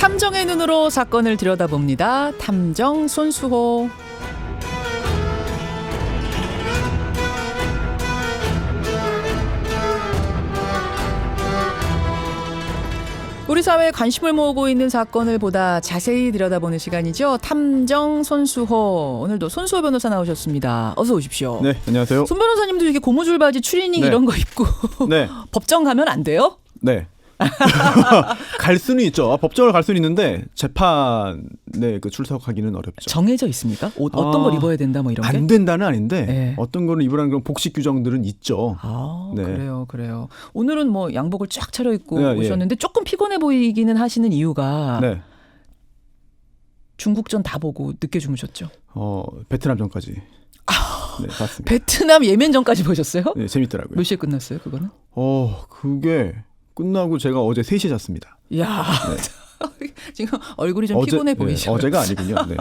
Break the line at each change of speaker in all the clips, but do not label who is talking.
탐정의 눈으로 사건을 들여다봅니다. 탐정 손수호. 우리 사회에 관심을 모으고 있는 사건을 보다 자세히 들여다보는 시간이죠. 탐정 손수호. 오늘도 손수호 변호사 나오셨습니다. 어서 오십시오.
네, 안녕하세요.
손 변호사님도 이렇게 고무줄 바지 추리닝
네.
이런 거 입고
네.
법정 가면 안 돼요?
네. 갈 수는 있죠. 법정을 갈 수는 있는데 재판에 그 출석하기는 어렵죠.
정해져 있습니까? 옷 어떤 걸 입어야 된다 뭐 이런 게?
안 된다는 아닌데
네.
어떤 거는 입으라는 그런 복식 규정들은 있죠.
아,
네.
그래요. 오늘은 뭐 양복을 쫙 차려입고
네,
오셨는데 조금 피곤해 보이기는 하시는 이유가
네.
중국전 다 보고 늦게 주무셨죠?
베트남전까지. 네, 봤습니다.
베트남 예멘전까지 보셨어요?
네, 재밌더라고요.
몇 시에 끝났어요, 그거는?
그게 끝나고 제가 어제 3시에 잤습니다.
이야,
네.
지금 얼굴이 좀 피곤해 보이시죠?
어제가 아니군요. 네.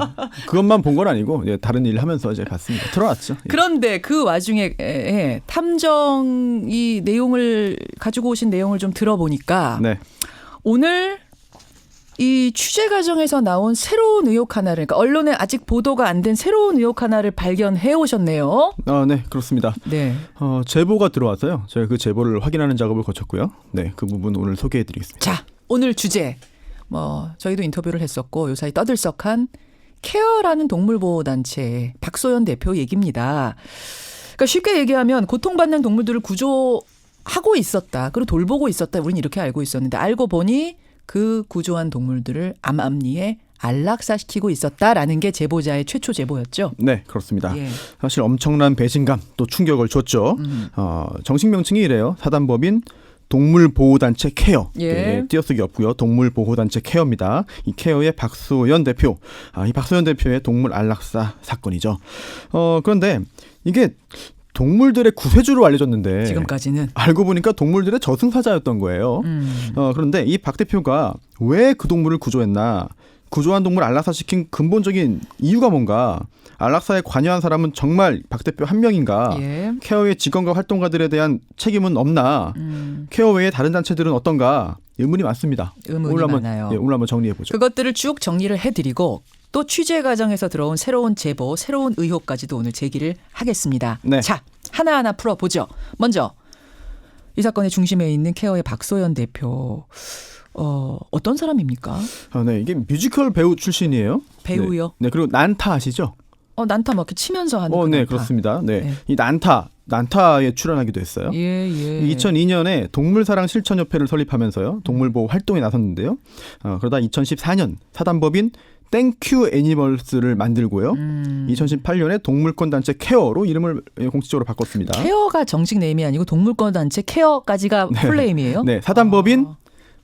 그것만 본 건 아니고 다른 일 하면서 이제 봤습니다. 틀어놨죠. 예.
그런데 그 와중에 탐정 이 내용을 가지고 오신 내용을 좀 들어보니까
네.
오늘 이 취재 과정에서 나온 새로운 의혹 하나를, 그러니까 언론에 아직 보도가 안 된 새로운 의혹 하나를 발견해 오셨네요.
네, 그렇습니다.
네.
제보가 들어와서요. 저희 그 제보를 확인하는 작업을 거쳤고요. 네, 그 부분 오늘 소개해드리겠습니다.
자, 오늘 주제. 저희도 인터뷰를 했었고 요사이 떠들썩한 케어라는 동물보호단체 박소연 대표 얘기입니다. 그러니까 쉽게 얘기하면 고통받는 동물들을 구조하고 있었다. 그리고 돌보고 있었다. 우리는 이렇게 알고 있었는데 알고 보니 그 구조한 동물들을 암암리에 안락사시키고 있었다라는 게 제보자의 최초 제보였죠.
네, 그렇습니다.
예.
사실 엄청난 배신감 또 충격을 줬죠. 정식 명칭이 이래요. 사단법인 동물보호단체 케어.
예.
네, 띄어쓰기 없고요. 동물보호단체 케어입니다. 이 케어의 박소연 대표. 이 박소연 대표의 동물 안락사 사건이죠. 그런데 이게 동물들의 구세주로 알려졌는데
지금까지는
알고 보니까 동물들의 저승사자였던 거예요. 그런데 이 박 대표가 왜 그 동물을 구조했나? 구조한 동물 안락사시킨 근본적인 이유가 뭔가? 안락사에 관여한 사람은 정말 박 대표 한 명인가?
예.
케어의 직원과 활동가들에 대한 책임은 없나? 케어 외에 다른 단체들은 어떤가? 의문이 많습니다.
의문이 많아요.
오늘 한번 정리해보죠.
그것들을 쭉 정리를 해드리고 또 취재 과정에서 들어온 새로운 제보, 새로운 의혹까지도 오늘 제기를 하겠습니다.
네.
자, 하나하나 풀어보죠. 먼저 이 사건의 중심에 있는 케어의 박소연 대표. 어떤 사람입니까?
네, 이게 뮤지컬 배우 출신이에요.
배우요?
네, 그리고 난타 아시죠?
난타 막 이렇게 치면서 하는 그
네,
난타.
그렇습니다. 네.
네.
이 난타에 출연하기도 했어요.
예.
2002년에 동물사랑 실천협회를 설립하면서요. 동물보호 활동에 나섰는데요. 그러다 2014년 사단법인 땡큐 애니멀스를 만들고요. 2018년에 동물권 단체 케어로 이름을 공식적으로 바꿨습니다.
케어가 정식 네임이 아니고 동물권 단체 케어까지가 풀네임이에요?
네, 사단법인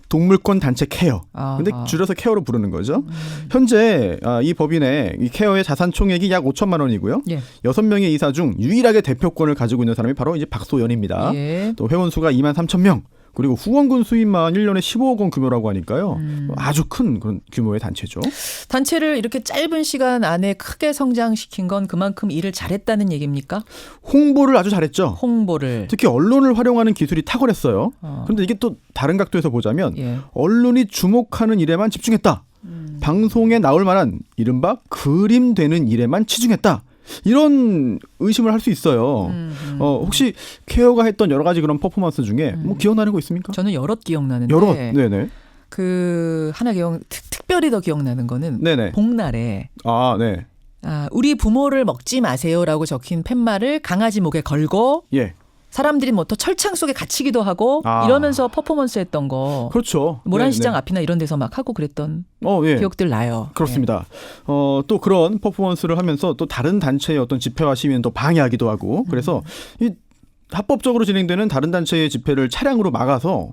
동물권 단체 케어.
아하.
근데 줄여서 케어로 부르는 거죠. 현재 이 법인의 이 케어의 자산 총액이 약 5천만 원이고요.
예.
6명의 이사 중 유일하게 대표권을 가지고 있는 사람이 바로 이제 박소연입니다.
예.
또 회원 수가 2만 3천 명. 그리고 후원금 수입만 1년에 15억 원 규모라고 하니까요. 아주 큰 그런 규모의 단체죠.
단체를 이렇게 짧은 시간 안에 크게 성장시킨 건 그만큼 일을 잘했다는 얘기입니까?
홍보를 아주 잘했죠.
홍보를.
특히 언론을 활용하는 기술이 탁월했어요. 그런데 이게 또 다른 각도에서 보자면
예.
언론이 주목하는 일에만 집중했다. 방송에 나올 만한 이른바 그림 되는 일에만 치중했다. 이런 의심을 할 수 있어요. 혹시 케어가 했던 여러 가지 그런 퍼포먼스 중에 뭐 기억나는 거 있습니까?
저는 여럿 기억나는데.
네네.
그 하나 특별히 더 기억나는 거는
네네.
복날에
네.
우리 부모를 먹지 마세요라고 적힌 팻말을 강아지 목에 걸고
예.
사람들이 뭐 또 철창 속에 갇히기도 하고 이러면서 퍼포먼스 했던 거.
그렇죠.
모란시장
네네.
앞이나 이런 데서 막 하고 그랬던
예.
기억들 나요.
그렇습니다. 또 그런 퍼포먼스를 하면서 또 다른 단체의 어떤 집회와 시위는 또 방해하기도 하고 그래서 이 합법적으로 진행되는 다른 단체의 집회를 차량으로 막아서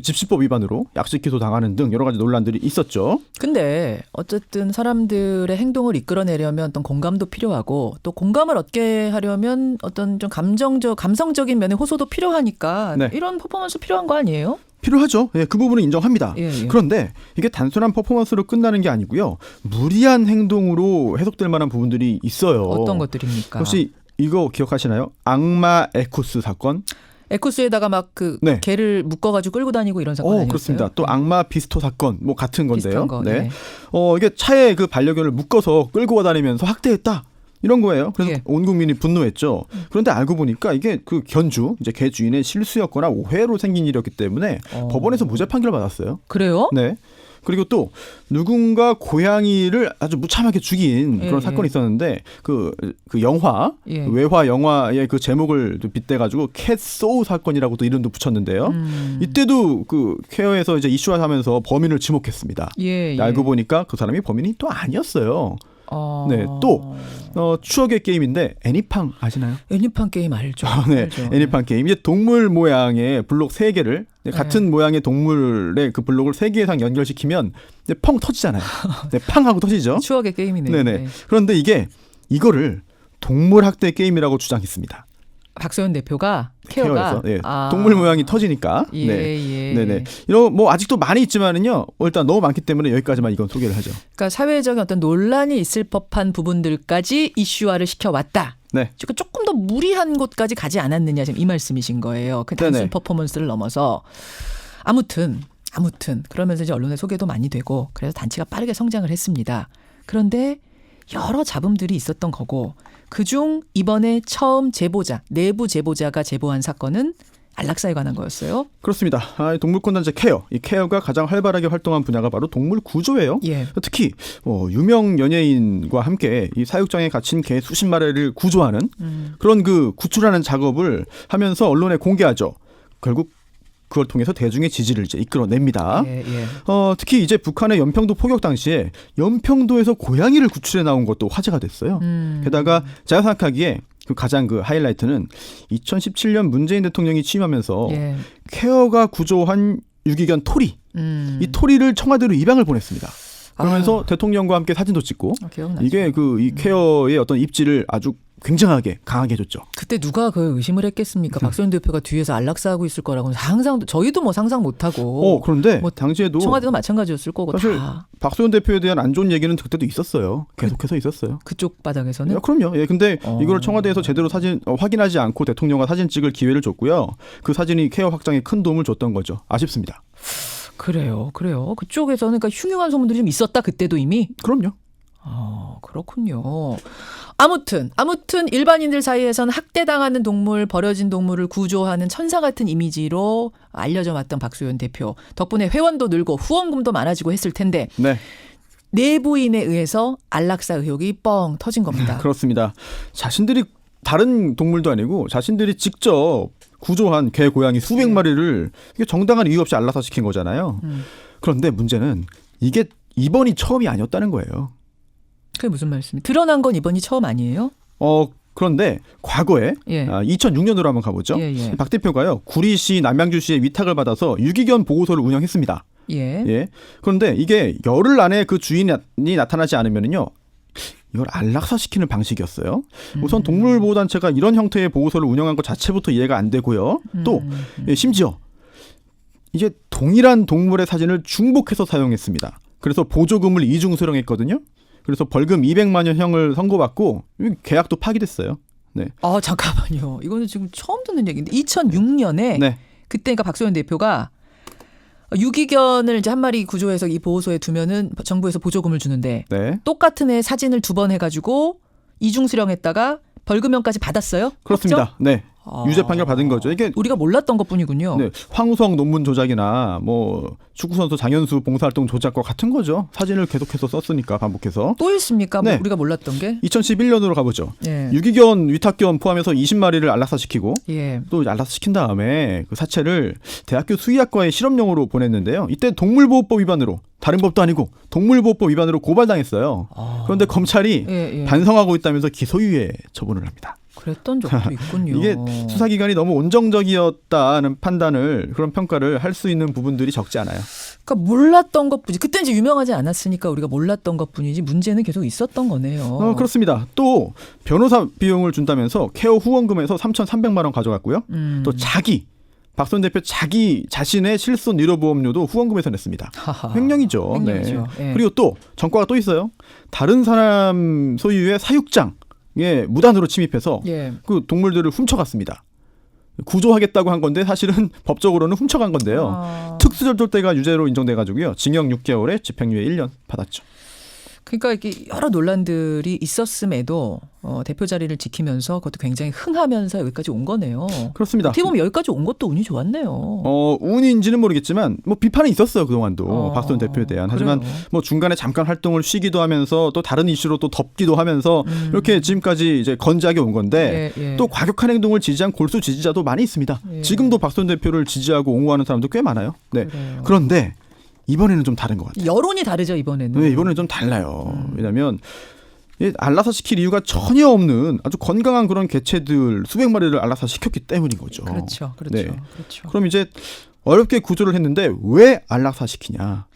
집시법 위반으로 약식 기소 당하는 등 여러 가지 논란들이 있었죠.
근데 어쨌든 사람들의 행동을 이끌어내려면 어떤 공감도 필요하고 또 공감을 얻게 하려면 어떤 좀 감성적인 면의 호소도 필요하니까
네.
이런 퍼포먼스 필요한 거 아니에요?
필요하죠. 예, 그 부분은 인정합니다.
예.
그런데 이게 단순한 퍼포먼스로 끝나는 게 아니고요. 무리한 행동으로 해석될 만한 부분들이 있어요.
어떤 것들입니까?
혹시 이거 기억하시나요? 악마 에쿠스 사건?
에쿠스에다가 막 그
네.
개를 묶어가지고 끌고 다니고 이런 사건 아니었어요?
그렇습니다. 또 악마 비스토 사건 뭐 같은 건데요.
비슷한 거,
네.
네.
이게 차에 그 반려견을 묶어서 끌고 다니면서 학대했다. 이런 거예요. 그래서
예.
온 국민이 분노했죠. 그런데 알고 보니까 이게 그 견주, 이제 개 주인의 실수였거나 오해로 생긴 일이었기 때문에 법원에서 무죄 판결을 받았어요.
그래요?
네. 그리고 또 누군가 고양이를 아주 무참하게 죽인 그런
예,
사건이
예.
있었는데 그 영화
예.
외화 영화의 그 제목을 빗대 가지고 캣 소우 사건이라고 또 이름도 붙였는데요. 이때도 그 퀘어에서 이제 이슈화하면서 범인을 지목했습니다.
예, 예.
알고 보니까 그 사람이 범인이 또 아니었어요.
어...
네, 또 추억의 게임인데 애니팡 아시나요?
애니팡 게임 알죠.
네,
알죠.
애니팡 게임. 이제 동물 모양의 블록 3개를 같은 모양의 동물의 그 블록을 3개 이상 연결시키면 이제 펑 터지잖아요. 네, 팡하고 터지죠.
추억의 게임이네요.
네네.
네.
그런데 이거를 동물 학대 게임이라고 주장했습니다.
박소연 대표가 케어가
네. 동물 모양이 터지니까.
예,
네.
예.
네네. 이런 뭐 아직도 많이 있지만은요. 일단 너무 많기 때문에 여기까지만 이건 소개를 하죠.
그러니까 사회적인 어떤 논란이 있을 법한 부분들까지 이슈화를 시켜왔다.
네.
조금 더 무리한 곳까지 가지 않았느냐 지금 이 말씀이신 거예요. 그 단순
네네.
퍼포먼스를 넘어서 아무튼 그러면서 이제 언론에 소개도 많이 되고 그래서 단체가 빠르게 성장을 했습니다. 그런데 여러 잡음들이 있었던 거고 그중 이번에 처음 제보자, 내부 제보자가 제보한 사건은 안락사에 관한 거였어요.
그렇습니다. 동물권 단체 케어. 이 케어가 가장 활발하게 활동한 분야가 바로 동물 구조예요.
예.
특히 유명 연예인과 함께 이 사육장에 갇힌 개 수십 마리를 구조하는 그런 그 구출하는 작업을 하면서 언론에 공개하죠. 결국 그걸 통해서 대중의 지지를 이제 이끌어냅니다.
예, 예.
특히 이제 북한의 연평도 포격 당시에 연평도에서 고양이를 구출해 나온 것도 화제가 됐어요. 게다가 제가 생각하기에 그 가장 그 하이라이트는 2017년 문재인 대통령이 취임하면서
예.
케어가 구조한 유기견 토리, 이 토리를 청와대로 입양을 보냈습니다. 그러면서 대통령과 함께 사진도 찍고
기억나죠.
이게 이 케어의 어떤 입지를 아주 굉장하게 강하게 해줬죠.
그때 누가 그 의심을 했겠습니까? 박소연 대표가 뒤에서 안락사하고 있을 거라고는 상상 저희도 뭐 상상 못하고.
그런데
뭐
당시에도
청와대도 마찬가지였을 거고
사실
다
박소연 대표에 대한 안 좋은 얘기는 그때도 있었어요. 계속해서 있었어요.
그쪽 바닥에서는.
그럼요. 예, 근데 이걸 청와대에서 제대로 사진 확인하지 않고 대통령과 사진 찍을 기회를 줬고요. 그 사진이 케어 확장에 큰 도움을 줬던 거죠. 아쉽습니다.
그래요. 그쪽에서는 그러니까 흉흉한 소문들이 좀 있었다 그때도 이미.
그럼요.
그렇군요. 아무튼 일반인들 사이에서는 학대당하는 동물, 버려진 동물을 구조하는 천사 같은 이미지로 알려져 왔던 박소연 대표. 덕분에 회원도 늘고 후원금도 많아지고 했을 텐데
네.
내부인에 의해서 안락사 의혹이 뻥 터진 겁니다.
그렇습니다. 자신들이 다른 동물도 아니고 자신들이 직접 구조한 개, 고양이 수백 마리를 이게 정당한 이유 없이 안락사 시킨 거잖아요. 그런데 문제는 이게 이번이 처음이 아니었다는 거예요.
그게 무슨 말씀이에요? 드러난 건 이번이 처음 아니에요?
그런데 과거에
예.
2006년으로 한번 가보죠.
예.
박 대표가요. 구리시, 남양주시의 위탁을 받아서 유기견 보호소를 운영했습니다.
예.
그런데 이게 열흘 안에 그 주인이 나타나지 않으면요. 이걸 안락사시키는 방식이었어요. 우선 동물보호단체가 이런 형태의 보호소를 운영한 것 자체부터 이해가 안 되고요. 또 심지어 이게 동일한 동물의 사진을 중복해서 사용했습니다. 그래서 보조금을 이중 수령했거든요. 그래서 벌금 200만 원형을 선고받고 계약도 파기됐어요. 네.
잠깐만요. 이거는 지금 처음 듣는 얘기인데 2006년에
네.
그때 그러니까 박소연 대표가 유기견을 이제 한 마리 구조해서 이 보호소에 두면은 정부에서 보조금을 주는데
네.
똑같은 애 사진을 2번 해가지고 이중 수령했다가 벌금형까지 받았어요?
그렇습니다.
했죠?
네. 유죄 판결 받은 거죠. 이게
우리가 몰랐던 것뿐이군요.
네, 황우성 논문 조작이나 뭐 축구선수 장현수 봉사활동 조작과 같은 거죠. 사진을 계속해서 썼으니까 반복해서.
또 있습니까?
네.
우리가 몰랐던 게?
2011년으로 가보죠.
예.
유기견, 위탁견 포함해서 20마리를 안락사시키고
예.
또 안락사시킨 다음에 그 사체를 대학교 수의학과에 실험용으로 보냈는데요. 이때 동물보호법 위반으로 다른 법도 아니고 동물보호법 위반으로 고발당했어요. 그런데 검찰이
예.
반성하고 있다면서 기소유예 처분을 합니다.
그랬던 적도 있군요.
이게 수사기관이 너무 온정적이었다는 판단을 그런 평가를 할 수 있는 부분들이 적지 않아요.
그러니까 몰랐던 것뿐이지. 그때 이제 유명하지 않았으니까 우리가 몰랐던 것뿐이지 문제는 계속 있었던 거네요.
그렇습니다. 또 변호사 비용을 준다면서 케어 후원금에서 3,300만 원 가져갔고요. 또 박소연 대표 자기 자신의 실손 의료보험료도 후원금에서 냈습니다. 횡령이죠.
횡령이죠.
네.
예.
그리고 또 전과가 또 있어요. 다른 사람 소유의 사육장에 무단으로 침입해서
예.
그 동물들을 훔쳐갔습니다. 구조하겠다고 한 건데 사실은 법적으로는 훔쳐간 건데요. 특수절도죄가 유죄로 인정돼가지고요. 징역 6개월에 집행유예 1년 받았죠.
그러니까 이게 여러 논란들이 있었음에도 대표 자리를 지키면서 그것도 굉장히 흥하면서 여기까지 온 거네요.
그렇습니다.
어떻게 보면 여기까지 온 것도 운이 좋았네요.
운인지는 모르겠지만 뭐 비판은 있었어요 그동안도 박수현 대표에 대한. 하지만
그래요.
뭐 중간에 잠깐 활동을 쉬기도 하면서 또 다른 이슈로 또 덮기도 하면서 이렇게 지금까지 이제 건재하게 온 건데
예.
또 과격한 행동을 지지한 골수 지지자도 많이 있습니다.
예.
지금도 박수현 대표를 지지하고 옹호하는 사람도 꽤 많아요. 네.
그래요.
그런데 이번에는 좀 다른 것 같아요.
여론이 다르죠 이번에는.
네, 이번에는 좀 달라요. 왜냐하면 안락사 시킬 이유가 전혀 없는 아주 건강한 그런 개체들 수백 마리를 안락사 시켰기 때문인 거죠.
그렇죠.
네.
그렇죠.
그럼 이제 어렵게 구조를 했는데 왜 안락사 시키냐?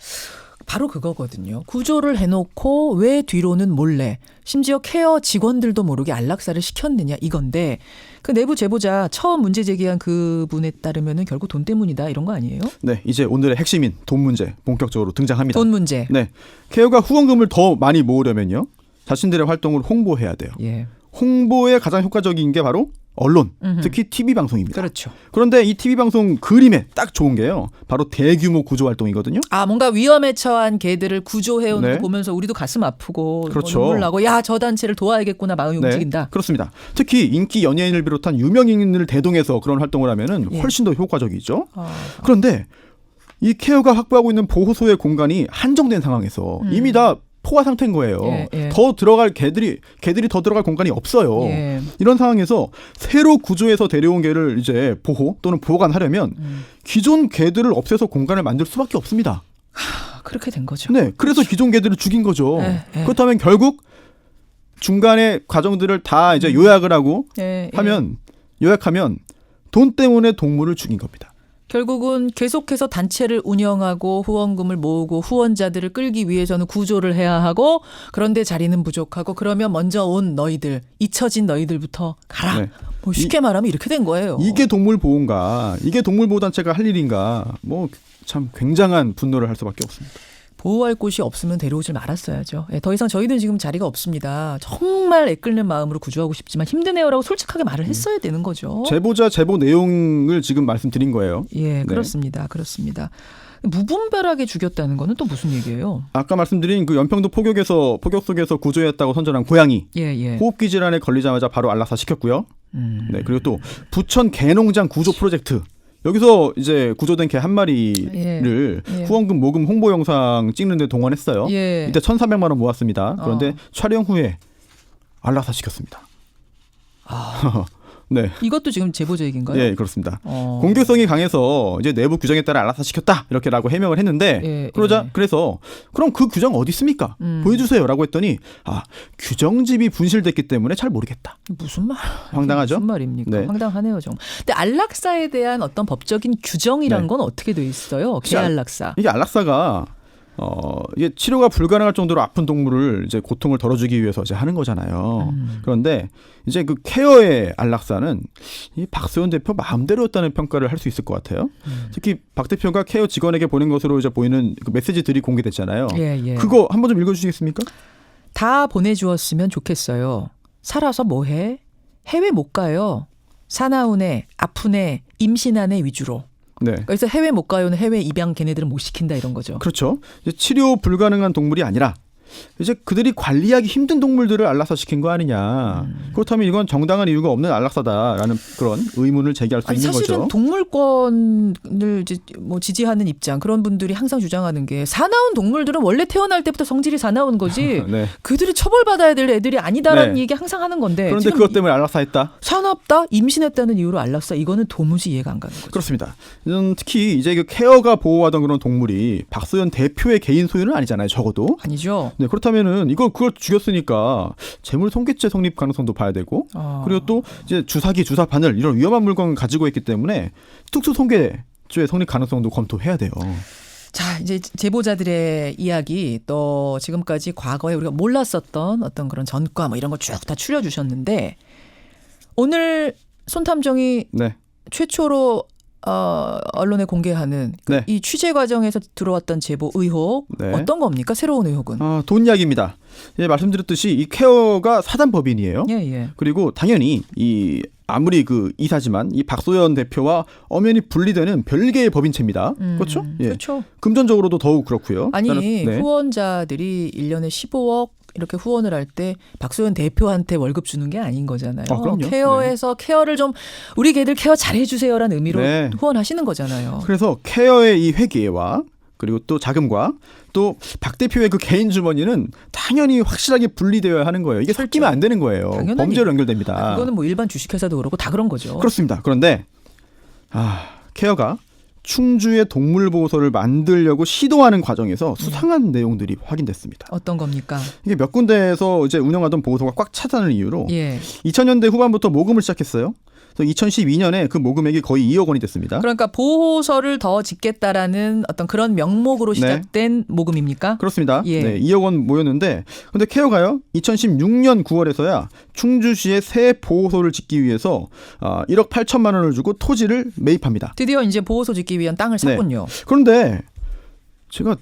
바로 그거거든요. 구조를 해놓고 왜 뒤로는 몰래 심지어 케어 직원들도 모르게 안락사를 시켰느냐 이건데 그 내부 제보자 처음 문제 제기한 그분에 따르면은 결국 돈 때문이다 이런 거 아니에요?
네, 이제 오늘의 핵심인 돈 문제 본격적으로 등장합니다.
돈 문제.
네, 케어가 후원금을 더 많이 모으려면요, 자신들의 활동을 홍보해야 돼요.
예.
홍보에 가장 효과적인 게 바로 언론, 특히 TV 방송입니다.
그렇죠.
그런데 이 TV 방송 그림에 딱 좋은 게요, 바로 대규모 구조 활동이거든요.
아 뭔가 위험에 처한 개들을 구조해오는
네.
거 보면서 우리도 가슴 아프고
그렇죠.
눈물 나고 야 저 단체를 도와야겠구나 마음이
네,
움직인다.
그렇습니다. 특히 인기 연예인을 비롯한 유명인을 대동해서 그런 활동을 하면은
예.
훨씬 더 효과적이죠. 그런데 이 케어가 확보하고 있는 보호소의 공간이 한정된 상황에서 이미 다 포화 상태인 거예요.
예.
더 들어갈 개들이 더 들어갈 공간이 없어요.
예.
이런 상황에서 새로 구조해서 데려온 개를 이제 보호 또는 보관하려면 기존 개들을 없애서 공간을 만들 수밖에 없습니다.
그렇게 된 거죠.
네, 그래서 기존 개들을 죽인 거죠.
예.
그렇다면 결국 중간에 과정들을 다 이제 요약을 하고
예.
요약하면 돈 때문에 동물을 죽인 겁니다.
결국은 계속해서 단체를 운영하고 후원금을 모으고 후원자들을 끌기 위해서는 구조를 해야 하고 그런데 자리는 부족하고 그러면 먼저 온 너희들 잊혀진 너희들부터 가라.
네.
뭐 쉽게 말하면 이렇게 된 거예요.
이게 동물보호인가? 이게 동물보호단체가 할 일인가? 뭐 참 굉장한 분노를 할 수밖에 없습니다.
보호할 곳이 없으면 데려오지 말았어야죠. 예, 더 이상 저희는 지금 자리가 없습니다. 정말 애끓는 마음으로 구조하고 싶지만 힘드네요라고 솔직하게 말을 했어야 되는 거죠.
제보자 제보 내용을 지금 말씀드린 거예요.
예,
네.
그렇습니다. 무분별하게 죽였다는 거는 또 무슨 얘기예요?
아까 말씀드린 그 연평도 폭격 속에서 구조했다고 선전한 고양이
예.
호흡기 질환에 걸리자마자 바로 안락사 시켰고요. 네, 그리고 또 부천 개농장 구조 프로젝트. 여기서 이제 구조된 개 한 마리를
예.
후원금 모금 홍보 영상 찍는데 동원했어요.
예.
이때 1,300만 원 모았습니다. 그런데 촬영 후에 안락사 시켰습니다. 네.
이것도 지금 제보자 얘기인가요?
예, 그렇습니다. 공개성이 강해서 이제 내부 규정에 따라 안락사 시켰다 이렇게라고 해명을 했는데 그래서 그럼 그 규정 어디 있습니까? 보여주세요라고 했더니 규정집이 분실됐기 때문에 잘 모르겠다.
무슨 말?
황당하죠?
무슨 말입니까?
네.
황당하네요, 정말. 근데 안락사에 대한 어떤 법적인 규정이란
네.
건 어떻게 돼 있어요? 개안락사.
이게 안락사가 이게 치료가 불가능할 정도로 아픈 동물을 이제 고통을 덜어주기 위해서 이제 하는 거잖아요. 그런데 이제 그 케어의 안락사는 이 박소연 대표 마음대로였다는 평가를 할 수 있을 것 같아요. 특히 박 대표가 케어 직원에게 보낸 것으로 이제 보이는 그 메시지들이 공개됐잖아요.
예.
그거 한번 좀 읽어주시겠습니까?
다 보내주었으면 좋겠어요. 살아서 뭐해? 해외 못 가요. 사나운 애, 아픈 애, 임신한 애 위주로.
네.
그래서 해외 못 가요는 해외 입양 걔네들은 못 시킨다 이런 거죠.
그렇죠. 이제 치료 불가능한 동물이 아니라 이제 그들이 관리하기 힘든 동물들을 안락사 시킨 거 아니냐. 그렇다면 이건 정당한 이유가 없는 안락사다라는 그런 의문을 제기할 수 있는
사실은
거죠.
동물권을 이제 뭐 지지하는 입장 그런 분들이 항상 주장하는 게 사나운 동물들은 원래 태어날 때부터 성질이 사나운 거지
네.
그들이 처벌받아야 될 애들이 아니다라는
네.
얘기 항상 하는 건데
그런데
지금
그것 때문에 안락사했다.
사납다 임신했다는 이유로 안락사 이거는 도무지 이해가 안 가는 거죠.
그렇습니다. 특히 이제 그 케어가 보호하던 그런 동물이 박소연 대표의 개인 소유는 아니잖아요. 적어도.
아니죠.
네, 그렇다면은 그걸 죽였으니까 재물 손괴죄 성립 가능성도 봐야 되고 그리고 또 이제 주사기, 주사바늘 이런 위험한 물건을 가지고 있기 때문에 특수 손괴죄 성립 가능성도 검토해야 돼요.
자, 이제 제보자들의 이야기 또 지금까지 과거에 우리가 몰랐었던 어떤 그런 전과 뭐 이런 거 쭉 다 추려주셨는데 오늘 손탐정이
네.
최초로 언론에 공개하는
네.
이 취재 과정에서 들어왔던 제보 의혹
네.
어떤 겁니까? 새로운 의혹은?
돈 이야기입니다. 예, 말씀드렸듯이 이 케어가 사단법인이에요.
예.
그리고 당연히 이 아무리 그 이사지만 이 박소연 대표와 엄연히 분리되는 별개의 법인체입니다. 그렇죠? 예.
그렇죠.
금전적으로도 더욱 그렇고요.
아니
네.
후원자들이 1년에 15억 이렇게 후원을 할 때 박소연 대표한테 월급 주는 게 아닌 거잖아요.
그럼요.
케어에서 케어를 좀 우리 개들 케어 잘해주세요라는 의미로
네.
후원하시는 거잖아요.
그래서 케어의 이 회계와 그리고 또 자금과 또 박 대표의 그 개인 주머니는 당연히 확실하게 분리되어야 하는 거예요. 이게 섞이면 안 되는 거예요.
당연하니.
범죄로 연결됩니다.
그거는 뭐 일반 주식회사도 그렇고 다 그런 거죠.
그렇습니다. 그런데 케어가 충주의 동물보호소를 만들려고 시도하는 과정에서 수상한 내용들이 확인됐습니다.
어떤 겁니까?
이게 몇 군데에서 이제 운영하던 보호소가 꽉 차다는 이유로
예.
2000년대 후반부터 모금을 시작했어요. 그래서 2012년에 그 모금액이 거의 2억 원이 됐습니다.
그러니까 보호소를 더 짓겠다라는 어떤 그런 명목으로 시작된 모금입니까?
그렇습니다.
예.
네, 2억 원 모였는데 근데 케어가요 2016년 9월에서야 충주시에 새 보호소를 짓기 위해서 1억 8천만 원을 주고 토지를 매입합니다.
드디어 이제 보호소 짓기 위한 땅을 샀군요.
그런데 제가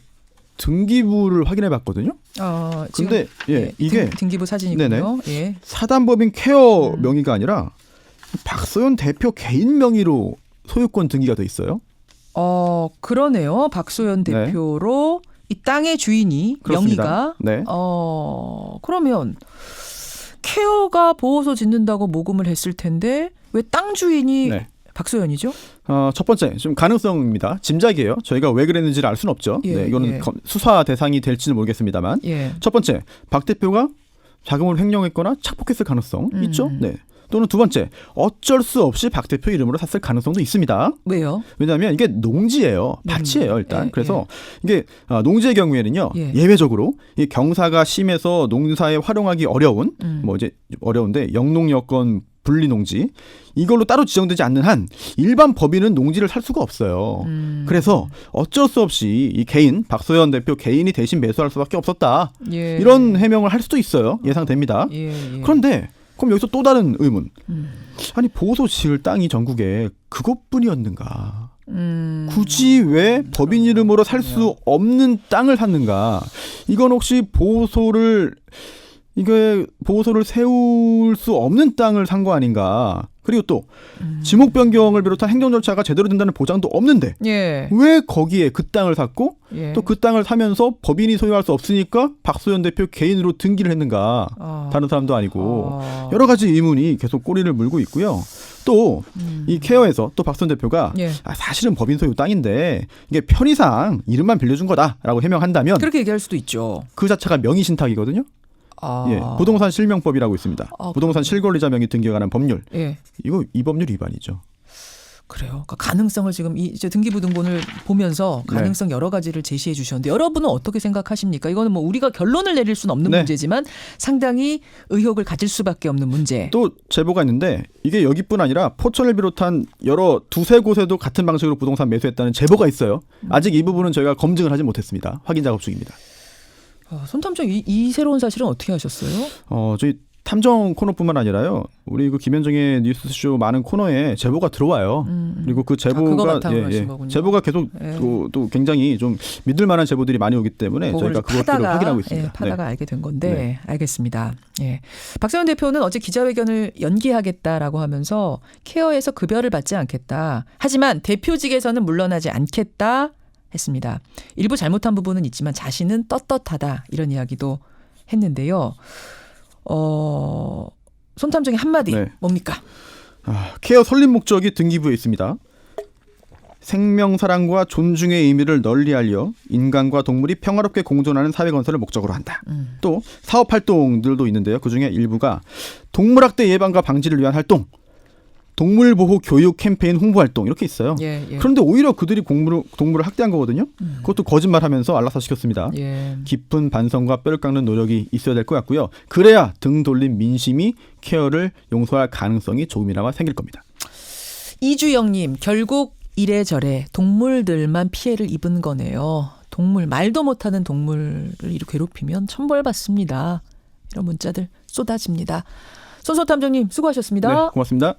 등기부를 확인해 봤거든요.
지금
근데 이게
등기부 사진이군요. 예.
사단법인 케어 명의가 아니라 박소연 대표 개인 명의로 소유권 등기가 돼 있어요.
그러네요. 박소연
네.
대표로 이 땅의 주인이
그렇습니다.
명의가
네.
그러면 케어가 보호소 짓는다고 모금을 했을 텐데 왜 땅 주인이
네.
박소연이죠?
첫 번째, 좀 가능성입니다. 짐작이에요. 저희가 왜 그랬는지를 알 수는 없죠.
예,
네, 이거는
예.
수사 대상이 될지는 모르겠습니다만.
예.
첫 번째, 박 대표가 자금을 횡령했거나 착복했을 가능성 있죠. 네. 또는 두 번째, 어쩔 수 없이 박 대표 이름으로 샀을 가능성도 있습니다.
왜요?
왜냐하면 이게 농지예요. 밭이에요, 일단.
예,
그래서 이게 농지의 경우에는요,
예.
예외적으로 이 경사가 심해서 농사에 활용하기 어려운, 뭐 이제 어려운데 영농 여건 분리 농지 이걸로 따로 지정되지 않는 한 일반 법인은 농지를 살 수가 없어요. 그래서 어쩔 수 없이 이 개인 박소연 대표 개인이 대신 매수할 수밖에 없었다.
예.
이런 해명을 할 수도 있어요. 예상됩니다.
예.
그런데 그럼 여기서 또 다른 의문. 아니 보호소 지을 땅이 전국에 그것뿐이었는가? 굳이 왜 법인 이름으로 살 수 없는 땅을 샀는가? 이건 혹시 보호소를 세울 수 없는 땅을 산 거 아닌가? 그리고 또 지목 변경을 비롯한 행정 절차가 제대로 된다는 보장도 없는데
예.
왜 거기에 그 땅을 샀고
예.
또 그 땅을 사면서 법인이 소유할 수 없으니까 박소연 대표 개인으로 등기를 했는가? 다른 사람도 아니고 여러 가지 의문이 계속 꼬리를 물고 있고요. 또 이 케어에서 또 박소연 대표가
예.
사실은 법인 소유 땅인데 이게 편의상 이름만 빌려준 거다라고 해명한다면
그렇게 얘기할 수도 있죠.
그 자체가 명의 신탁이거든요. 예, 부동산 실명법이라고 있습니다. 부동산 실권리자 명의 등기에 관한 법률.
예.
이 법률 위반이죠.
그래요. 그러니까 가능성을 지금 이제 등기부 등본을 보면서 가능성 여러 가지를 제시해 주셨는데 여러분은 어떻게 생각하십니까? 이거는 뭐 우리가 결론을 내릴 수는 없는 문제지만 상당히 의혹을 가질 수밖에 없는 문제.
또 제보가 있는데 이게 여기뿐 아니라 포천을 비롯한 여러 두세 곳에도 같은 방식으로 부동산 매수했다는 제보가 있어요. 아직 이 부분은 저희가 검증을 하지 못했습니다. 확인 작업 중입니다.
손탐정 이 새로운 사실은 어떻게 하셨어요?
저희 탐정 코너뿐만 아니라요. 우리 그 김현정의 뉴스쇼 많은 코너에 제보가 들어와요. 그리고 그 제보가 제보가 계속 또 굉장히 좀 믿을 만한 제보들이 많이 오기 때문에 저희가 그것들을 확인하고 있습니다.
파다가 알게 된 건데 알겠습니다. 예. 박소연 대표는 어제 기자회견을 연기하겠다라고 하면서 케어에서 급여를 받지 않겠다. 하지만 대표직에서는 물러나지 않겠다 했습니다. 일부 잘못한 부분은 있지만 자신은 떳떳하다 이런 이야기도 했는데요. 손탐정의 한마디 뭡니까?
케어 설립 목적이 등기부에 있습니다. 생명 사랑과 존중의 의미를 널리 알려 인간과 동물이 평화롭게 공존하는 사회 건설을 목적으로 한다. 또 사업 활동들도 있는데요. 그중에 일부가 동물학대 예방과 방지를 위한 활동, 동물보호 교육 캠페인 홍보 활동 이렇게 있어요. 그런데 오히려 그들이 동물을 학대한 거거든요. 그것도 거짓말하면서 안락사시켰습니다. 깊은 반성과 뼈를 깎는 노력이 있어야 될 것 같고요. 그래야 등 돌린 민심이 케어를 용서할 가능성이 조금이나마 생길 겁니다.
이주영님, 결국 이래저래 동물들만 피해를 입은 거네요. 말도 못하는 동물을 이렇게 괴롭히면 천벌받습니다. 이런 문자들 쏟아집니다. 손소탐정님 수고하셨습니다.
네, 고맙습니다.